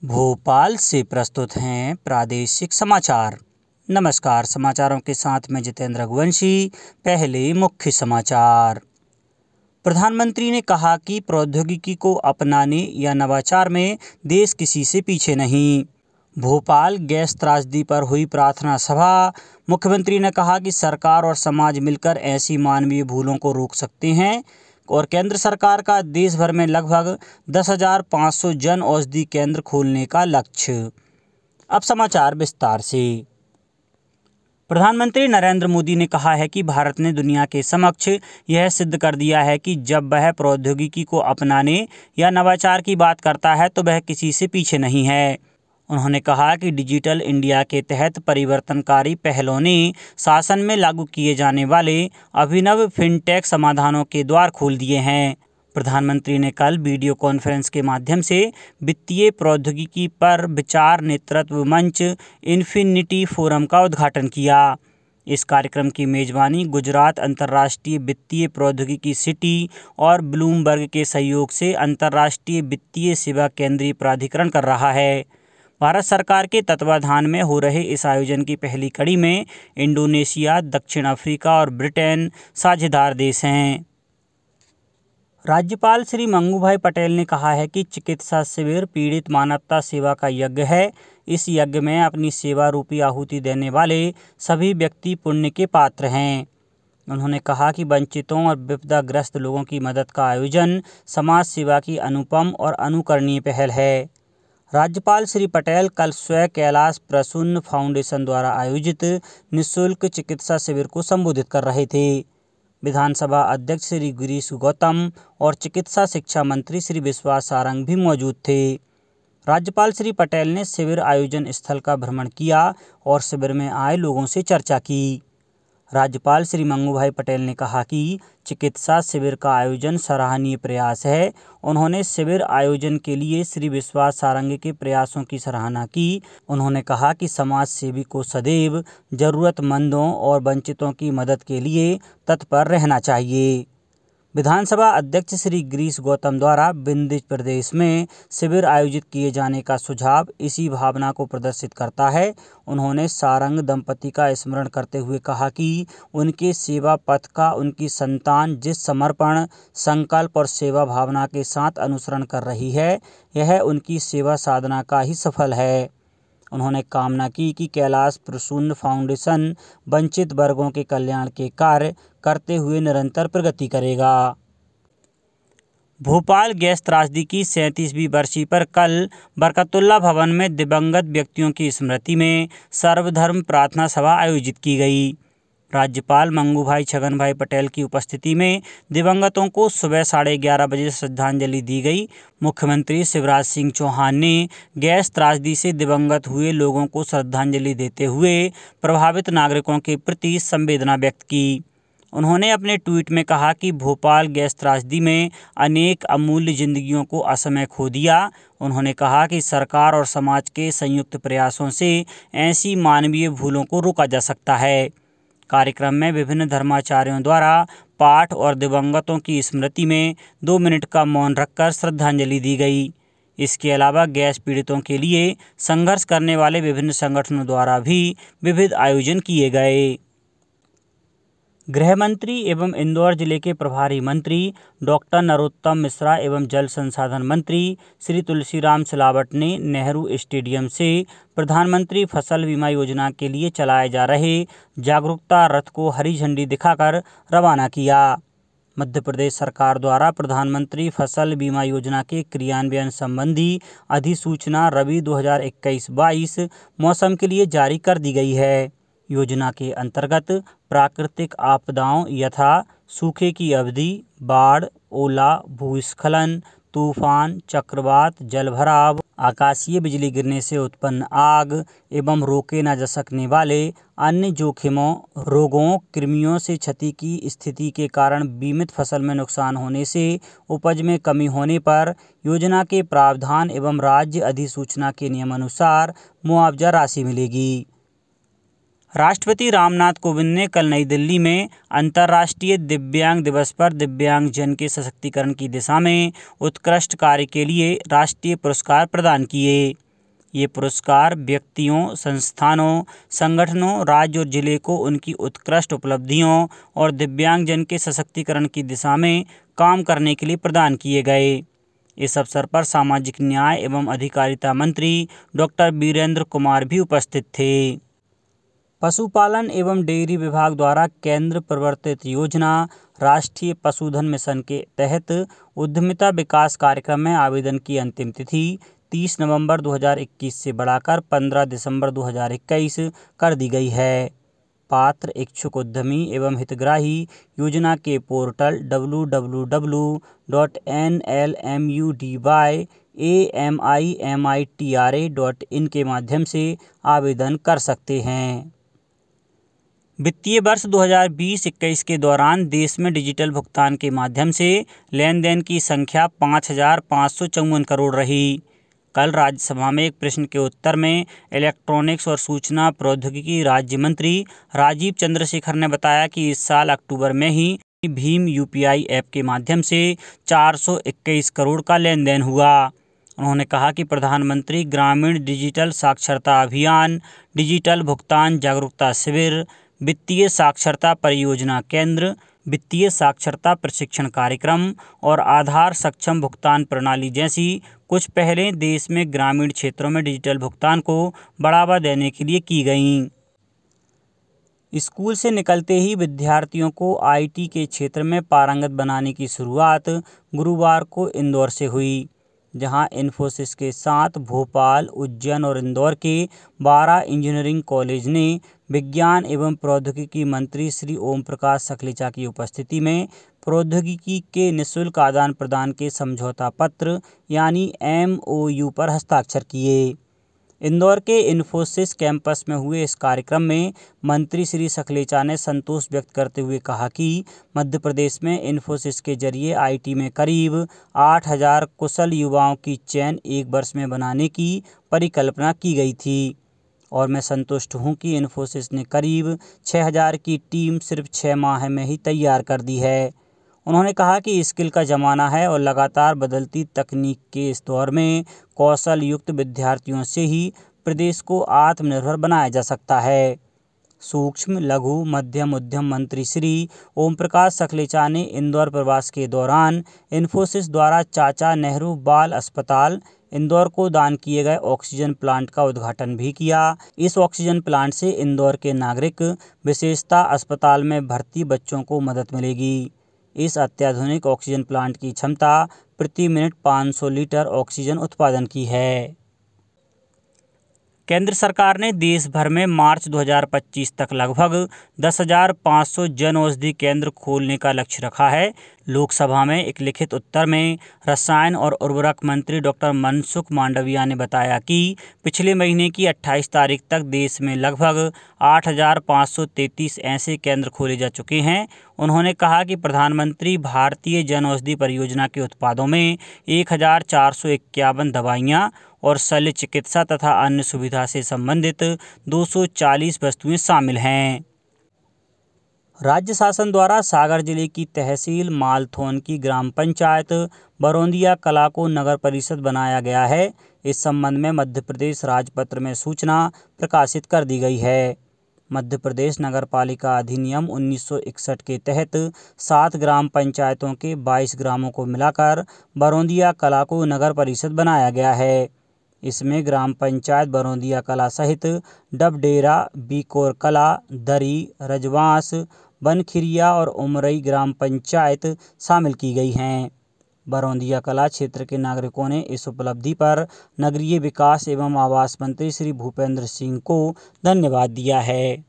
भोपाल से प्रस्तुत हैं प्रादेशिक समाचार। नमस्कार, समाचारों के साथ मैं जितेंद्र रघुवंशी। पहले मुख्य समाचार। प्रधानमंत्री ने कहा कि प्रौद्योगिकी को अपनाने या नवाचार में देश किसी से पीछे नहीं। भोपाल गैस त्रासदी पर हुई प्रार्थना सभा। मुख्यमंत्री ने कहा कि सरकार और समाज मिलकर ऐसी मानवीय भूलों को रोक सकते हैं और केंद्र सरकार का देश भर में लगभग 10,500 जन औषधि केंद्र खोलने का लक्ष्य। अब समाचार विस्तार से। प्रधानमंत्री नरेंद्र मोदी ने कहा है कि भारत ने दुनिया के समक्ष यह सिद्ध कर दिया है कि जब वह प्रौद्योगिकी को अपनाने या नवाचार की बात करता है तो वह किसी से पीछे नहीं है। उन्होंने कहा कि डिजिटल इंडिया के तहत परिवर्तनकारी पहलों ने शासन में लागू किए जाने वाले अभिनव फिनटेक समाधानों के द्वार खोल दिए हैं। प्रधानमंत्री ने कल वीडियो कॉन्फ्रेंस के माध्यम से वित्तीय प्रौद्योगिकी पर विचार नेतृत्व मंच इन्फिनिटी फोरम का उद्घाटन किया। इस कार्यक्रम की मेजबानी गुजरात अंतर्राष्ट्रीय वित्तीय प्रौद्योगिकी सिटी और ब्लूमबर्ग के सहयोग से अंतर्राष्ट्रीय वित्तीय सेवा केंद्रीय प्राधिकरण कर रहा है। भारत सरकार के तत्वाधान में हो रहे इस आयोजन की पहली कड़ी में इंडोनेशिया, दक्षिण अफ्रीका और ब्रिटेन साझेदार देश हैं। राज्यपाल श्री मंगूभाई पटेल ने कहा है कि चिकित्सा शिविर पीड़ित मानवता सेवा का यज्ञ है। इस यज्ञ में अपनी सेवा रूपी आहुति देने वाले सभी व्यक्ति पुण्य के पात्र हैं। उन्होंने कहा कि वंचितों और विपदाग्रस्त लोगों की मदद का आयोजन समाज सेवा की अनुपम और अनुकरणीय पहल है। राज्यपाल श्री पटेल कल स्वयं कैलाश प्रसून फाउंडेशन द्वारा आयोजित निःशुल्क चिकित्सा शिविर को संबोधित कर रहे थे। विधानसभा अध्यक्ष श्री गिरीश गौतम और चिकित्सा शिक्षा मंत्री श्री विश्वास सारंग भी मौजूद थे। राज्यपाल श्री पटेल ने शिविर आयोजन स्थल का भ्रमण किया और शिविर में आए लोगों से चर्चा की। राज्यपाल श्री मंगूभाई पटेल ने कहा कि चिकित्सा शिविर का आयोजन सराहनीय प्रयास है। उन्होंने शिविर आयोजन के लिए श्री विश्वास सारंग के प्रयासों की सराहना की। उन्होंने कहा कि समाज सेवी को सदैव जरूरतमंदों और वंचितों की मदद के लिए तत्पर रहना चाहिए। विधानसभा अध्यक्ष श्री गिरीश गौतम द्वारा विंध्य प्रदेश में शिविर आयोजित किए जाने का सुझाव इसी भावना को प्रदर्शित करता है। उन्होंने सारंग दंपति का स्मरण करते हुए कहा कि उनके सेवा पथ का उनकी संतान जिस समर्पण, संकल्प और सेवा भावना के साथ अनुसरण कर रही है, यह उनकी सेवा साधना का ही सफल है। उन्होंने कामना की कि कैलाश प्रसून फाउंडेशन वंचित वर्गों के कल्याण के कार्य करते हुए निरंतर प्रगति करेगा। भोपाल गैस त्रासदी की 37वीं बरसी पर कल बरकतुल्ला भवन में दिवंगत व्यक्तियों की स्मृति में सर्वधर्म प्रार्थना सभा आयोजित की गई। राज्यपाल मंगूभाई छगनभाई पटेल की उपस्थिति में दिवंगतों को सुबह 11:30 बजे श्रद्धांजलि दी गई। मुख्यमंत्री शिवराज सिंह चौहान ने गैस त्रासदी से दिवंगत हुए लोगों को श्रद्धांजलि देते हुए प्रभावित नागरिकों के प्रति संवेदना व्यक्त की। उन्होंने अपने ट्वीट में कहा कि भोपाल गैस त्रासदी में अनेक अमूल्य जिंदगियों को असमय खो दिया। उन्होंने कहा कि सरकार और समाज के संयुक्त प्रयासों से ऐसी मानवीय भूलों को रोका जा सकता है। कार्यक्रम में विभिन्न धर्माचार्यों द्वारा पाठ और दिवंगतों की स्मृति में 2 मिनट का मौन रखकर श्रद्धांजलि दी गई। इसके अलावा गैस पीड़ितों के लिए संघर्ष करने वाले विभिन्न संगठनों द्वारा भी विविध आयोजन किए गए। गृह मंत्री एवं इंदौर जिले के प्रभारी मंत्री डॉक्टर नरोत्तम मिश्रा एवं जल संसाधन मंत्री श्री तुलसीराम सिलावट ने नेहरू स्टेडियम से प्रधानमंत्री फसल बीमा योजना के लिए चलाए जा रहे जागरूकता रथ को हरी झंडी दिखाकर रवाना किया। मध्य प्रदेश सरकार द्वारा प्रधानमंत्री फसल बीमा योजना के क्रियान्वयन संबंधी अधिसूचना रबी 2021-22 मौसम के लिए जारी कर दी गई है। योजना के अंतर्गत प्राकृतिक आपदाओं यथा सूखे की अवधि, बाढ़, ओला, भूस्खलन, तूफान, चक्रवात, जलभराव, आकाशीय बिजली गिरने से उत्पन्न आग एवं रोके न जा सकने वाले अन्य जोखिमों, रोगों, कृमियों से क्षति की स्थिति के कारण बीमित फसल में नुकसान होने से उपज में कमी होने पर योजना के प्रावधान एवं राज्य अधिसूचना के नियमानुसार मुआवजा राशि मिलेगी। राष्ट्रपति रामनाथ कोविंद ने कल नई दिल्ली में अंतर्राष्ट्रीय दिव्यांग दिवस पर दिव्यांगजन के सशक्तिकरण की दिशा में उत्कृष्ट कार्य के लिए राष्ट्रीय पुरस्कार प्रदान किए। ये पुरस्कार व्यक्तियों, संस्थानों, संगठनों, राज्य और जिले को उनकी उत्कृष्ट उपलब्धियों और दिव्यांगजन के सशक्तिकरण की दिशा में काम करने के लिए प्रदान किए गए। इस अवसर पर सामाजिक न्याय एवं अधिकारिता मंत्री डॉक्टर वीरेंद्र कुमार भी उपस्थित थे। पशुपालन एवं डेयरी विभाग द्वारा केंद्र प्रवर्तित योजना राष्ट्रीय पशुधन मिशन के तहत उद्यमिता विकास कार्यक्रम में आवेदन की अंतिम तिथि 30 नवंबर 2021 से बढ़ाकर 15 दिसंबर 2021 कर दी गई है। पात्र इच्छुक उद्यमी एवं हितग्राही योजना के पोर्टल www.nlmudymitra.in के माध्यम से आवेदन कर सकते हैं। वित्तीय वर्ष 2020-21 के दौरान देश में डिजिटल भुगतान के माध्यम से लेन देन की संख्या 5,554 करोड़ रही। कल राज्यसभा में एक प्रश्न के उत्तर में इलेक्ट्रॉनिक्स और सूचना प्रौद्योगिकी राज्य मंत्री राजीव चंद्रशेखर ने बताया कि इस साल अक्टूबर में ही भीम यूपीआई ऐप के माध्यम से 421 करोड़ का लेन देन हुआ। उन्होंने कहा कि प्रधानमंत्री ग्रामीण डिजिटल साक्षरता अभियान, डिजिटल भुगतान जागरूकता शिविर, वित्तीय साक्षरता परियोजना केंद्र, वित्तीय साक्षरता प्रशिक्षण कार्यक्रम और आधार सक्षम भुगतान प्रणाली जैसी कुछ पहलें देश में ग्रामीण क्षेत्रों में डिजिटल भुगतान को बढ़ावा देने के लिए की गईं। स्कूल से निकलते ही विद्यार्थियों को आईटी के क्षेत्र में पारंगत बनाने की शुरुआत गुरुवार को इंदौर से हुई, जहां इन्फोसिस के साथ भोपाल, उज्जैन और इंदौर के 12 इंजीनियरिंग कॉलेज ने विज्ञान एवं प्रौद्योगिकी मंत्री श्री ओम प्रकाश सकलेचा की उपस्थिति में प्रौद्योगिकी के निःशुल्क आदान प्रदान के समझौता पत्र यानी MOU पर हस्ताक्षर किए। इंदौर के इन्फोसिस कैंपस में हुए इस कार्यक्रम में मंत्री श्री सकलेचा ने संतोष व्यक्त करते हुए कहा कि मध्य प्रदेश में इन्फोसिस के जरिए आईटी में करीब 8,000 कुशल युवाओं की चेन एक वर्ष में बनाने की परिकल्पना की गई थी और मैं संतुष्ट हूं कि इन्फोसिस ने करीब 6,000 की टीम सिर्फ 6 माह में ही तैयार कर दी है। उन्होंने कहा कि स्किल का ज़माना है और लगातार बदलती तकनीक के इस दौर में कौशल युक्त विद्यार्थियों से ही प्रदेश को आत्मनिर्भर बनाया जा सकता है। सूक्ष्म, लघु, मध्यम उद्यम मंत्री श्री ओम प्रकाश सकलेचा ने इंदौर प्रवास के दौरान इन्फोसिस द्वारा चाचा नेहरू बाल अस्पताल इंदौर को दान किए गए ऑक्सीजन प्लांट का उद्घाटन भी किया। इस ऑक्सीजन प्लांट से इंदौर के नागरिक, विशेषतः अस्पताल में भर्ती बच्चों को मदद मिलेगी। इस अत्याधुनिक ऑक्सीजन प्लांट की क्षमता प्रति मिनट 500 लीटर ऑक्सीजन उत्पादन की है। केंद्र सरकार ने देश भर में मार्च 2025 तक लगभग 10,500 जन औषधि केंद्र खोलने का लक्ष्य रखा है। लोकसभा में एक लिखित उत्तर में रसायन और उर्वरक मंत्री डॉक्टर मनसुख मांडविया ने बताया कि पिछले महीने की 28 तारीख तक देश में लगभग 8,533 ऐसे केंद्र खोले जा चुके हैं। उन्होंने कहा कि प्रधानमंत्री भारतीय जन औषधि परियोजना के उत्पादों में 1,451 दवाइयाँ और शल्य चिकित्सा तथा अन्य सुविधा से संबंधित 240 वस्तुएं शामिल हैं। राज्य शासन द्वारा सागर जिले की तहसील मालथौन की ग्राम पंचायत बरौंदिया कला को नगर परिषद बनाया गया है। इस संबंध में मध्य प्रदेश राजपत्र में सूचना प्रकाशित कर दी गई है। मध्य प्रदेश नगरपालिका अधिनियम 1961 के तहत 7 ग्राम पंचायतों के 22 ग्रामों को मिलाकर बरौंदिया कला को नगर परिषद बनाया गया है। इसमें ग्राम पंचायत बरौंदिया कला सहित डबडेरा, बीकोर कला, दरी, रजवांस, बनखिरिया और उमरई ग्राम पंचायत शामिल की गई हैं। बरौंदिया कला क्षेत्र के नागरिकों ने इस उपलब्धि पर नगरीय विकास एवं आवास मंत्री श्री भूपेंद्र सिंह को धन्यवाद दिया है।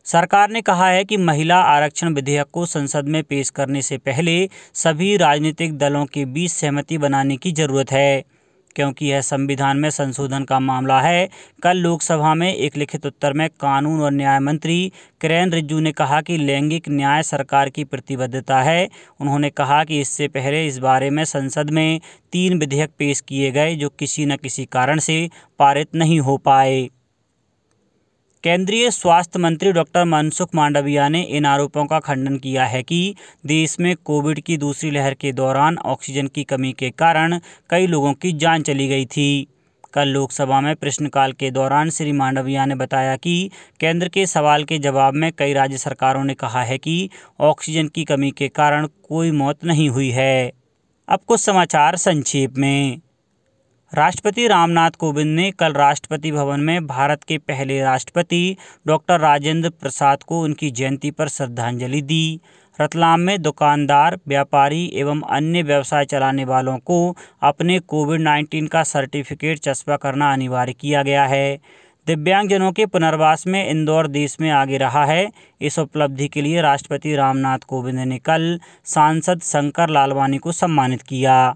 सरकार ने कहा है कि महिला आरक्षण विधेयक को संसद में पेश करने से पहले सभी राजनीतिक दलों के बीच सहमति बनाने की जरूरत है, क्योंकि यह संविधान में संशोधन का मामला है। कल लोकसभा में एक लिखित उत्तर में कानून और न्याय मंत्री किरेन रिजिजू ने कहा कि लैंगिक न्याय सरकार की प्रतिबद्धता है। उन्होंने कहा कि इससे पहले इस बारे में संसद में 3 विधेयक पेश किए गए जो किसी न किसी कारण से पारित नहीं हो पाए। केंद्रीय स्वास्थ्य मंत्री डॉक्टर मनसुख मांडविया ने इन आरोपों का खंडन किया है कि देश में कोविड की दूसरी लहर के दौरान ऑक्सीजन की कमी के कारण कई लोगों की जान चली गई थी। कल लोकसभा में प्रश्नकाल के दौरान श्री मांडविया ने बताया कि केंद्र के सवाल के जवाब में कई राज्य सरकारों ने कहा है कि ऑक्सीजन की कमी के कारण कोई मौत नहीं हुई है। अब कुछ समाचार संक्षेप में। राष्ट्रपति रामनाथ कोविंद ने कल राष्ट्रपति भवन में भारत के पहले राष्ट्रपति डॉक्टर राजेंद्र प्रसाद को उनकी जयंती पर श्रद्धांजलि दी। रतलाम में दुकानदार, व्यापारी एवं अन्य व्यवसाय चलाने वालों को अपने कोविड-19 का सर्टिफिकेट चस्पा करना अनिवार्य किया गया है। दिव्यांगजनों के पुनर्वास में इंदौर देश में आगे रहा है। इस उपलब्धि के लिए राष्ट्रपति रामनाथ कोविंद ने कल सांसद शंकर लालवानी को सम्मानित किया।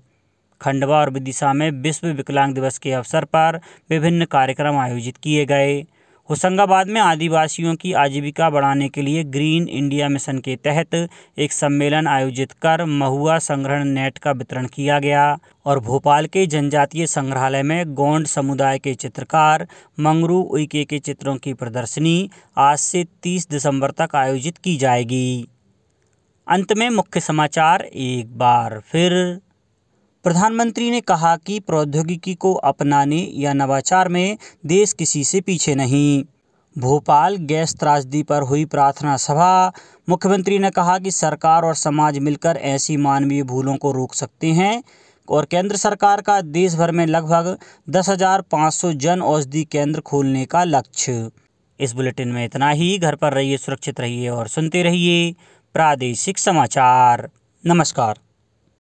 खंडवा और विदिशा में विश्व विकलांग दिवस के अवसर पर विभिन्न कार्यक्रम आयोजित किए गए। होशंगाबाद में आदिवासियों की आजीविका बढ़ाने के लिए ग्रीन इंडिया मिशन के तहत एक सम्मेलन आयोजित कर महुआ संग्रहण नेट का वितरण किया गया। और भोपाल के जनजातीय संग्रहालय में गोंड समुदाय के चित्रकार मंगरू उइके के चित्रों की प्रदर्शनी आज से 30 दिसंबर तक आयोजित की जाएगी। अंत में मुख्य समाचार एक बार फिर। प्रधानमंत्री ने कहा कि प्रौद्योगिकी को अपनाने या नवाचार में देश किसी से पीछे नहीं। भोपाल गैस त्रासदी पर हुई प्रार्थना सभा। मुख्यमंत्री ने कहा कि सरकार और समाज मिलकर ऐसी मानवीय भूलों को रोक सकते हैं। और केंद्र सरकार का देश भर में लगभग 10,500 जन औषधि केंद्र खोलने का लक्ष्य। इस बुलेटिन में इतना ही। घर पर रहिए, सुरक्षित रहिए और सुनते रहिए प्रादेशिक समाचार। नमस्कार।